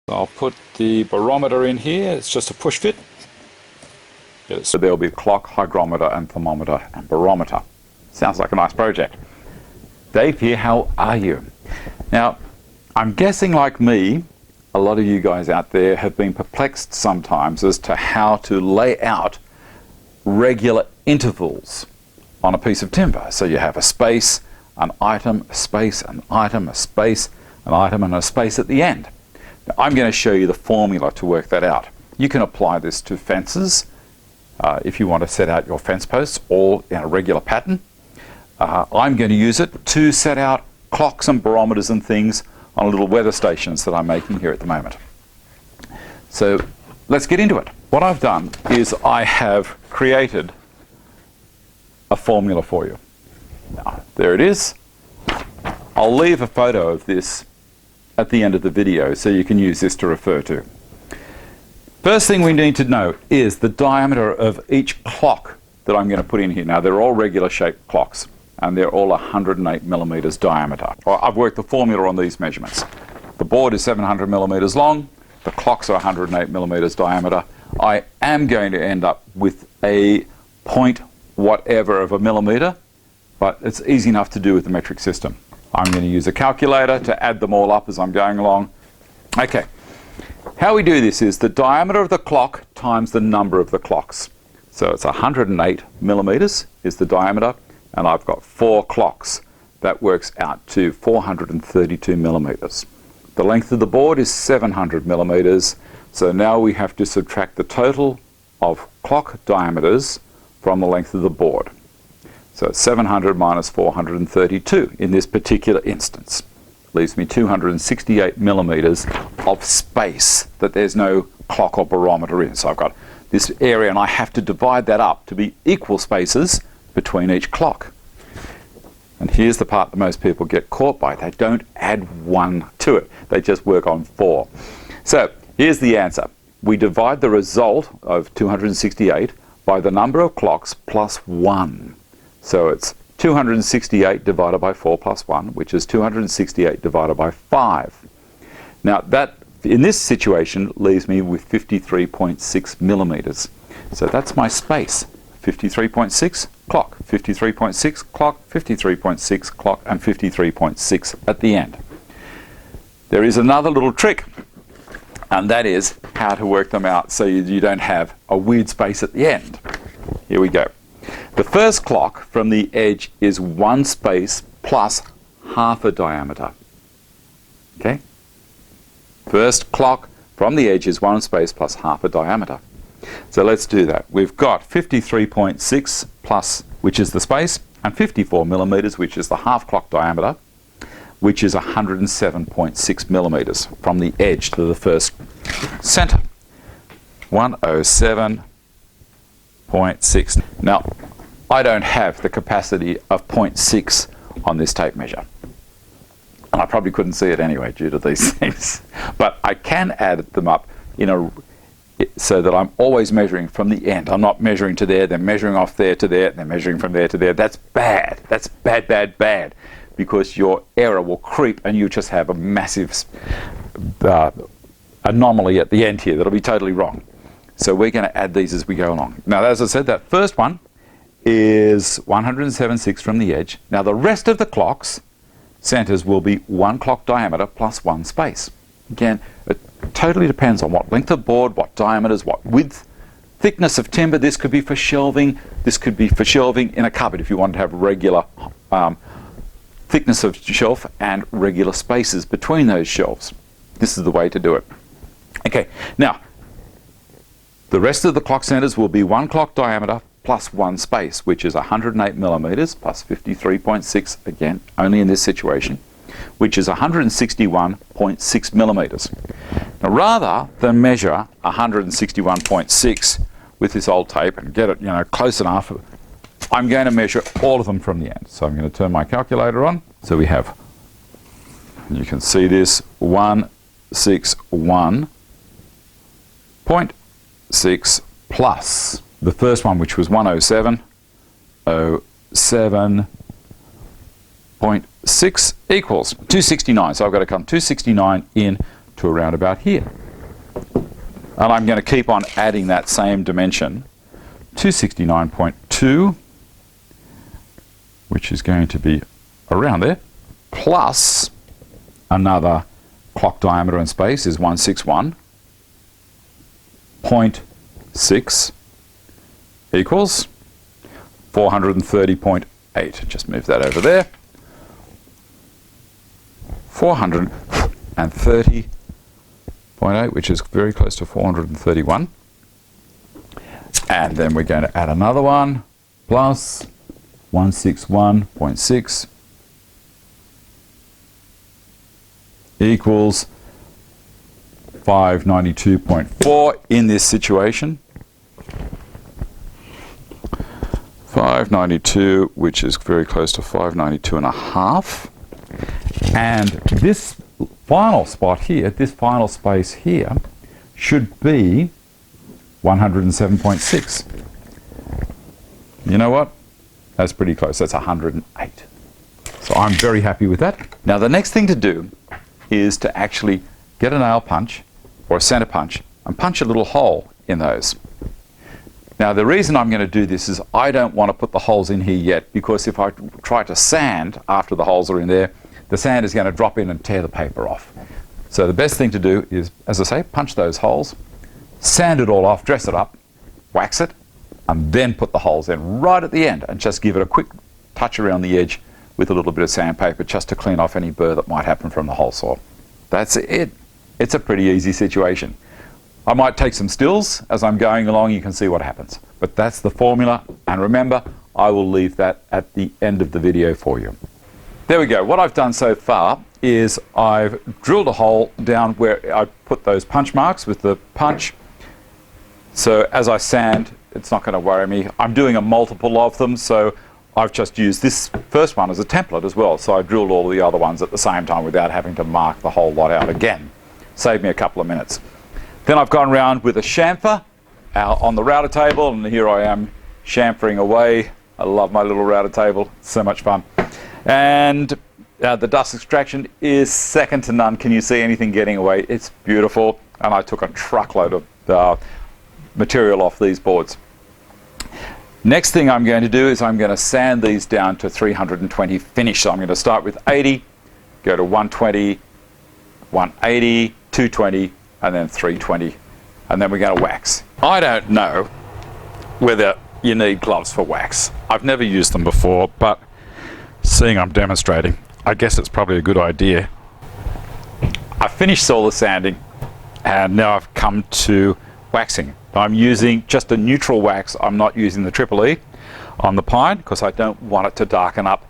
I'll put the barometer in here. It's just a push fit. So there'll be clock, hygrometer and thermometer and barometer. Sounds like a nice project. Dave here, how are you? Now, I'm guessing like me, a lot of you guys out there have been perplexed sometimes as to how to lay out regular intervals on a piece of timber. So you have a space, an item, a space, an item, a space, an item and a space at the end. Now, I'm going to show you the formula to work that out. You can apply this to fences if you want to set out your fence posts all in a regular pattern. I'm going to use it to set out clocks and barometers and things on little weather stations that I'm making here at the moment. So let's get into it. What I've done is I have created a formula for you. Now, there it is. I'll leave a photo of this at the end of the video so you can use this to refer to. First thing we need to know is the diameter of each clock that I'm going to put in here. Now, they're all regular shaped clocks and they're all 108 millimeters diameter. I've worked the formula on these measurements. The board is 700 millimeters long, the clocks are 108 millimeters diameter. I am going to end up with a point whatever of a millimeter, but it's easy enough to do with the metric system. I'm going to use a calculator to add them all up as I'm going along. Okay, how we do this is the diameter of the clock times the number of the clocks. So it's 108 millimeters is the diameter, and I've got 4 clocks. That works out to 432 millimeters. The length of the board is 700 millimeters, so now we have to subtract the total of clock diameters from the length of the board. So 700 minus 432 in this particular instance leaves me 268 millimeters of space that there's no clock or barometer in. So I've got this area and I have to divide that up to be equal spaces between each clock. And here's the part that most people get caught by. They don't add 1 to it. They just work on 4. So here's the answer. We divide the result of 268 by the number of clocks plus 1. So it's 268 divided by 4 plus 1, which is 268 divided by 5. Now that, in this situation, leaves me with 53.6 millimeters. So that's my space. 53.6 clock, 53.6 clock, 53.6 clock, and 53.6 at the end. There is another little trick, and that is how to work them out so you don't have a weird space at the end. Here we go. The first clock from the edge is 1 space plus half a diameter. Okay? First clock from the edge is 1 space plus half a diameter. So let's do that. We've got 53.6 plus, which is the space, and 54 millimeters, which is the half clock diameter, which is 107.6 millimeters from the edge to the first center. 107.6. Now, I don't have the capacity of 0.6 on this tape measure. And I probably couldn't see it anyway due to these things. But I can add them up so that I'm always measuring from the end. I'm not measuring to there, then measuring off there to there, then measuring from there to there. That's bad. That's bad, bad, bad. Because your error will creep and you just have a massive anomaly at the end here that'll be totally wrong. So we're going to add these as we go along. Now, as I said, that first one is 107.6 from the edge. Now, the rest of the clocks, centers, will be 1 clock diameter plus 1 space. Again, it totally depends on what length of board, what diameters, what width, thickness of timber. This could be for shelving. This could be for shelving in a cupboard if you want to have regular thickness of shelf and regular spaces between those shelves. This is the way to do it. Okay, now, the rest of the clock centers will be 1 clock diameter plus 1 space, which is 108 millimeters plus 53.6, again, only in this situation, which is 161.6 millimeters. Now, rather than measure 161.6 with this old tape and get it, close enough, I'm going to measure all of them from the end. So I'm going to turn my calculator on. So we have, you can see this, 161.6 plus the first one, which was 107.6 equals 269. So I've got to come 269 in to around about here. And I'm going to keep on adding that same dimension to 69.2, which is going to be around there, plus another clock diameter in space is 161.6 equals 430.8. Just move that over there. 430.8, which is very close to 431. And then we're going to add another one, plus 161.6 equals 592.4 in this situation. 592, which is very close to 592.5. And this final spot here, this final space here, should be 107.6. You know what? That's pretty close. That's 108. So I'm very happy with that. Now the next thing to do is to actually get a nail punch or a center punch and punch a little hole in those. Now the reason I'm going to do this is I don't want to put the holes in here yet, because if I try to sand after the holes are in there, the sand is going to drop in and tear the paper off. So the best thing to do is, as I say, punch those holes, sand it all off, dress it up, wax it, and then put the holes in right at the end and just give it a quick touch around the edge with a little bit of sandpaper just to clean off any burr that might happen from the hole saw. That's it. It's a pretty easy situation. I might take some stills as I'm going along, you can see what happens. But that's the formula, and remember, I will leave that at the end of the video for you. There we go. What I've done so far is I've drilled a hole down where I put those punch marks with the punch. So as I sand, it's not going to worry me. I'm doing a multiple of them, so I've just used this first one as a template as well. So I drilled all the other ones at the same time without having to mark the whole lot out again. Saved me a couple of minutes. Then I've gone around with a chamfer on the router table, and here I am chamfering away. I love my little router table. It's so much fun. And the dust extraction is second to none. Can you see anything getting away? It's beautiful. And I took a truckload of material off these boards. Next thing I'm going to do is I'm going to sand these down to 320 finish. So I'm going to start with 80, go to 120, 180, 220, and then 320. And then we're going to wax. I don't know whether you need gloves for wax. I've never used them before, but seeing I'm demonstrating, I guess it's probably a good idea. I finished all the sanding, and now I've come to waxing. I'm using just a neutral wax. I'm not using the Triple E on the pine because I don't want it to darken up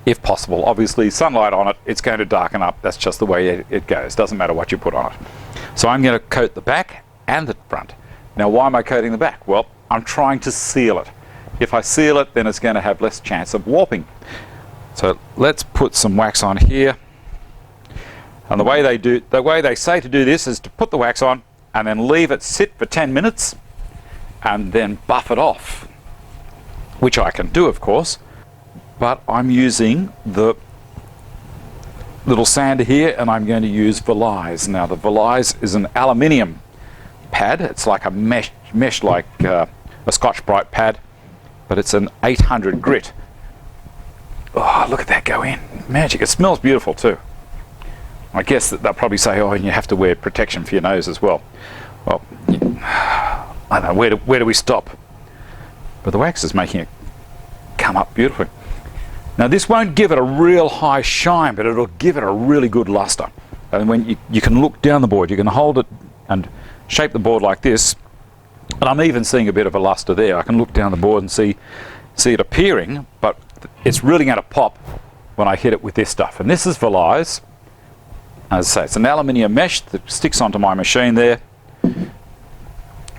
if possible. Obviously, sunlight on it, it's going to darken up. That's just the way it goes. Doesn't matter what you put on it. So I'm going to coat the back and the front. Now, why am I coating the back? Well, I'm trying to seal it. If I seal it, then it's going to have less chance of warping. So let's put some wax on here. And the way they say to do this is to put the wax on and then leave it sit for 10 minutes and then buff it off, which I can do, of course, but I'm using the little sander here, and I'm going to use Velise. Now the Velise is an aluminium pad. It's like a mesh like a Scotch-Brite pad, but it's an 800 grit. Oh, look at that go in. Magic. It smells beautiful too. I guess that they'll probably say, oh, and you have to wear protection for your nose as well. Well, I don't know, where do we stop? But the wax is making it come up beautifully. Now this won't give it a real high shine, but it'll give it a really good luster. And when you can look down the board, you can hold it and shape the board like this. And I'm even seeing a bit of a luster there. I can look down the board and see it appearing, but it's really going to pop when I hit it with this stuff. And this is Velise. As I say, it's an aluminium mesh that sticks onto my machine there.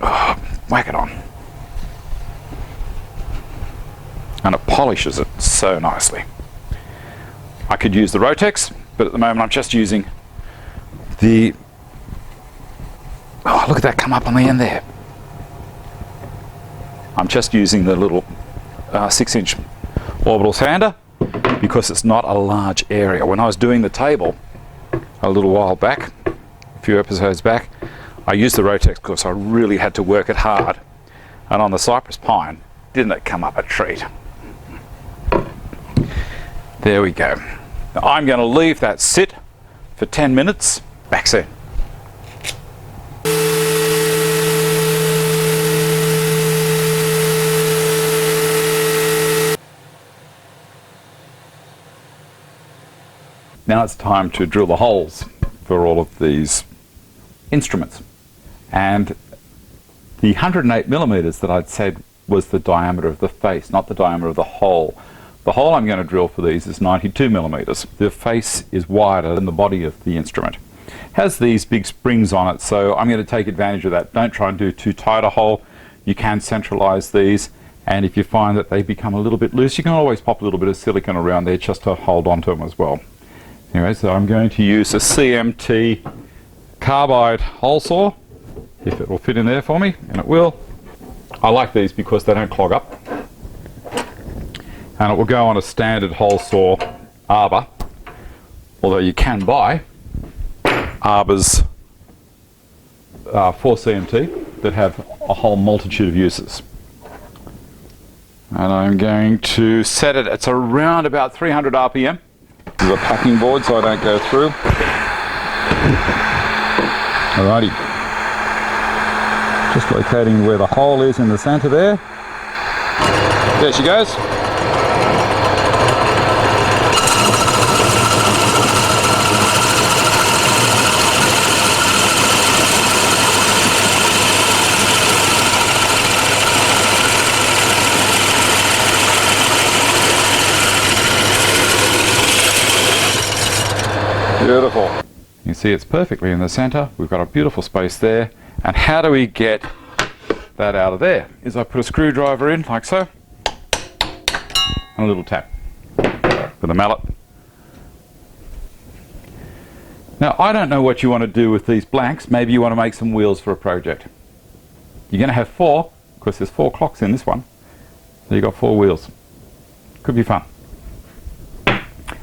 Oh, whack it on. And it polishes it so nicely. I could use the Rotex, but at the moment I'm just using the... Oh, look at that come up on the end there. I'm just using the little 6-inch orbital sander because it's not a large area. When I was doing the table a little while back, few episodes back, I used the Rotex because I really had to work it hard. And on the cypress pine, didn't it come up a treat? There we go. Now I'm going to leave that sit for 10 minutes. Back soon. Now it's time to drill the holes for all of these instruments. And the 108 millimeters that I'd said was the diameter of the face, not the diameter of the hole. The hole I'm going to drill for these is 92 millimeters. The face is wider than the body of the instrument. It has these big springs on it, so I'm going to take advantage of that. Don't try and do too tight a hole. You can centralize these, and if you find that they become a little bit loose, you can always pop a little bit of silicone around there just to hold on to them as well. Anyway, so I'm going to use a CMT carbide hole saw, if it will fit in there for me, and it will. I like these because they don't clog up. And it will go on a standard hole saw arbor, although you can buy arbors for CMT that have a whole multitude of uses. And I'm going to set it, it's around about 300 RPM. This is a packing board so I don't go through. Alrighty. Just locating where the hole is in the center there. There she goes. Beautiful. You see it's perfectly in the center. We've got a beautiful space there. And how do we get that out of there? Is I put a screwdriver in like so, and a little tap with a mallet. Now I don't know what you want to do with these blanks. Maybe you want to make some wheels for a project. You're going to have 4, because there's 4 clocks in this one. So you've got 4 wheels. Could be fun.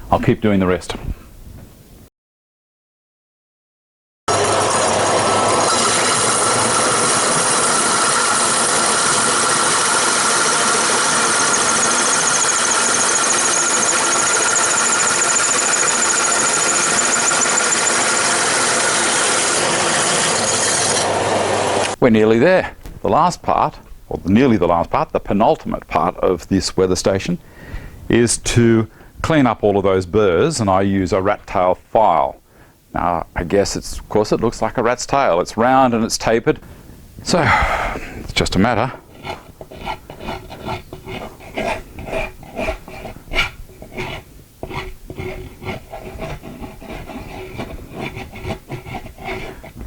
I'll keep doing the rest. We're nearly there. The last part, or nearly the last part, the penultimate part of this weather station is to clean up all of those burrs, and I use a rat tail file. Now I guess it's, of course it looks like a rat's tail. It's round and it's tapered. So it's just a matter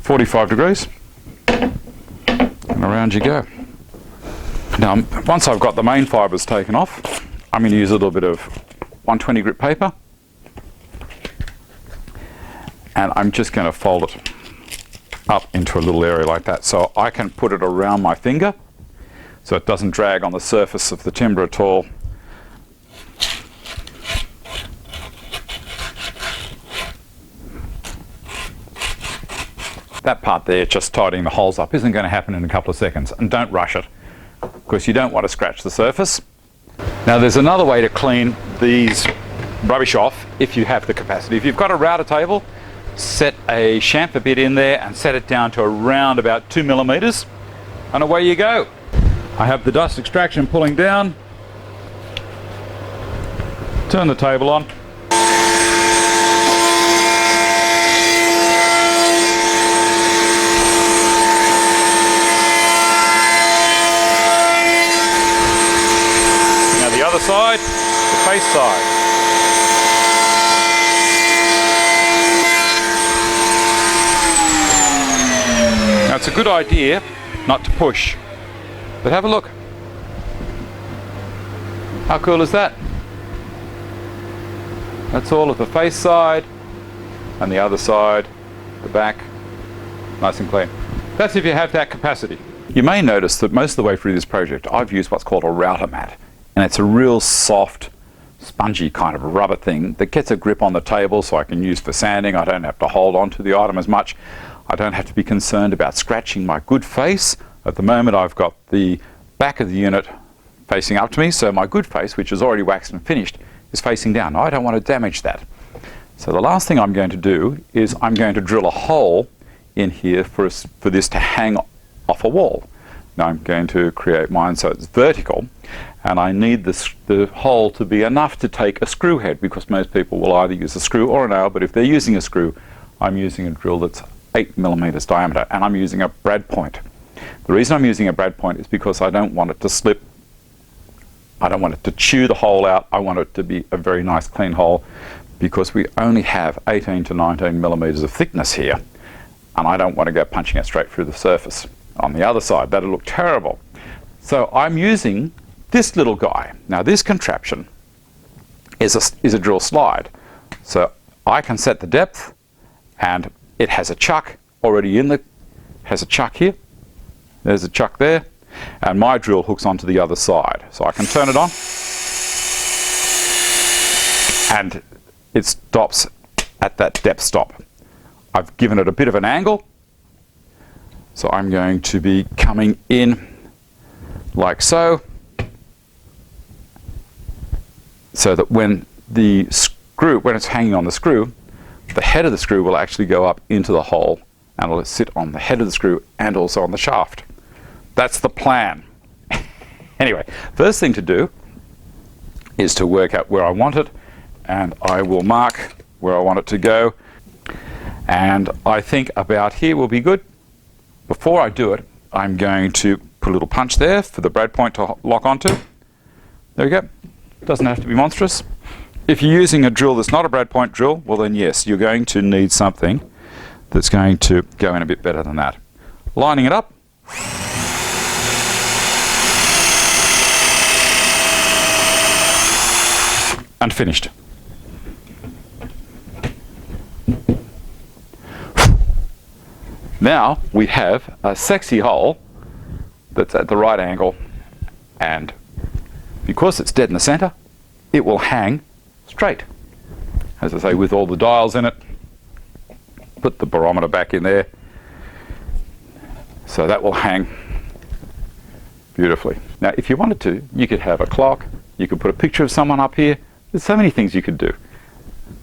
.45 degrees. Around you go. Now once I've got the main fibres taken off, I'm going to use a little bit of 120 grit paper, and I'm just going to fold it up into a little area like that so I can put it around my finger so it doesn't drag on the surface of the timber at all. That part there, just tidying the holes up, isn't going to happen in a couple of seconds, and don't rush it because you don't want to scratch the surface. Now there's another way to clean these rubbish off if you have the capacity. If you've got a router table, set a chamfer bit in there and set it down to around about 2 millimeters, and away you go. I have the dust extraction pulling down. Turn the table on. Other side, the face side. Now it's a good idea not to push, but have a look. How cool is that? That's all of the face side and the other side, the back, nice and clean. That's if you have that capacity. You may notice that most of the way through this project I've used what's called a router mat. And it's a real soft, spongy kind of a rubber thing that gets a grip on the table so I can use for sanding. I don't have to hold on to the item as much. I don't have to be concerned about scratching my good face. At the moment I've got the back of the unit facing up to me, so my good face, which is already waxed and finished, is facing down. I don't want to damage that. So the last thing I'm going to do is I'm going to drill a hole in here for this to hang off a wall. Now I'm going to create mine so it's vertical, and I need the hole to be enough to take a screw head, because most people will either use a screw or a nail, but if they're using a screw, I'm using a drill that's 8 millimeters diameter, and I'm using a brad point. The reason I'm using a brad point is because I don't want it to slip. I don't want it to chew the hole out. I want it to be a very nice clean hole, because we only have 18 to 19 millimeters of thickness here, and I don't want to go punching it straight through the surface. On the other side, that'll look terrible. So I'm using this little guy. Now this contraption is a drill slide. So I can set the depth, and it has a chuck already has a chuck here. There's a chuck there, and my drill hooks onto the other side. So I can turn it on, and it stops at that depth stop. I've given it a bit of an angle, so I'm going to be coming in like so, so that when it's hanging on the screw, the head of the screw will actually go up into the hole, and it'll sit on the head of the screw and also on the shaft. That's the plan. Anyway, first thing to do is to work out where I want it, and I will mark where I want it to go, and I think about here will be good. Before I do it, I'm going to put a little punch there for the brad point to lock onto. There we go. Doesn't have to be monstrous. If you're using a drill that's not a brad point drill, well then yes, you're going to need something that's going to go in a bit better than that. Lining it up. And finished. Now we have a sexy hole that's at the right angle, and because it's dead in the center, it will hang straight. As I say, with all the dials in it. Put the barometer back in there, so that will hang beautifully. Now if you wanted to, you could have a clock, you could put a picture of someone up here. There's so many things you could do.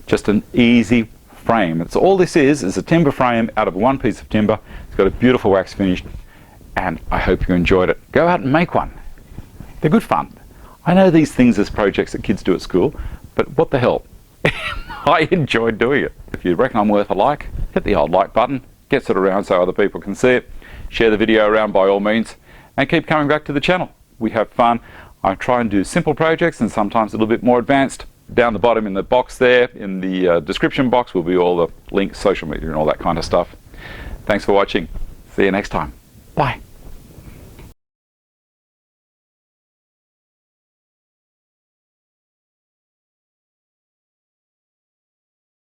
Just an easy frame. It's all this is a timber frame out of one piece of timber. It's got a beautiful wax finish, and I hope you enjoyed it. Go out and make one. They're good fun. I know these things as projects that kids do at school, but what the hell? I enjoyed doing it. If you reckon I'm worth a like, hit the old like button, gets it around so other people can see it. Share the video around by all means, and keep coming back to the channel. We have fun. I try and do simple projects and sometimes a little bit more advanced. Down the bottom in the box there, in the description box, will be all the links, social media and all that kind of stuff. Thanks for watching. See you next time. Bye.